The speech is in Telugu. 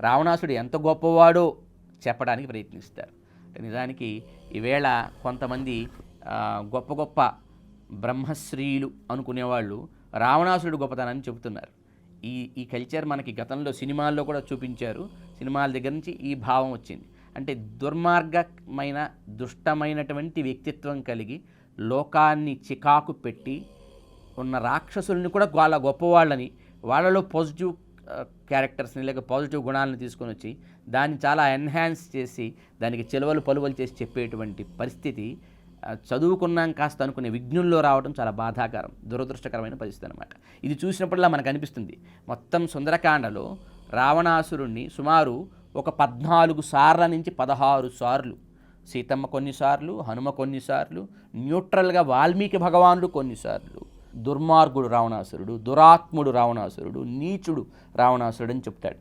రావణాసుడు ఎంత గొప్పవాడో చెప్పడానికి ప్రయత్నిస్తారు. నిజానికి ఈవేళ కొంతమంది గొప్ప గొప్ప బ్రహ్మశ్రీలు అనుకునేవాళ్ళు రావణాసురుడు గొప్పతనాన్ని చెబుతున్నారు. ఈ కల్చర్ మనకి గతంలో సినిమాల్లో కూడా చూపించారు. సినిమాల దగ్గర నుంచి ఈ భావం వచ్చింది. అంటే దుర్మార్గమైన దుష్టమైనటువంటి వ్యక్తిత్వం కలిగి లోకాన్ని చికాకు పెట్టి ఉన్న రాక్షసుల్ని కూడా వాళ్ళ గొప్పవాళ్ళని, వాళ్ళలో పాజిటివ్ క్యారెక్టర్స్ని లేక పాజిటివ్ గుణాలను తీసుకొని వచ్చి దాన్ని చాలా ఎన్హాన్స్ చేసి దానికి చెలవలు పలువలు చేసి చెప్పేటువంటి పరిస్థితి చదువుకున్నాం కాస్త అనుకునే విజ్ఞుల్లో రావడం చాలా బాధాకరం, దురదృష్టకరమైన పరిస్థితి అనమాట. ఇది చూసినప్పుడల్లా మనకు అనిపిస్తుంది, మొత్తం సుందరకాండలో రావణాసురుణ్ణి సుమారు ఒక 14 సార్ల నుంచి 16 సార్లు, సీతమ్మ కొన్నిసార్లు, హనుమ కొన్నిసార్లు, న్యూట్రల్గా వాల్మీకి భగవానుడు కొన్నిసార్లు దుర్మార్గుడు రావణాసురుడు, దురాత్ముడు రావణాసురుడు, నీచుడు రావణాసురుడు అని చెప్తాడు.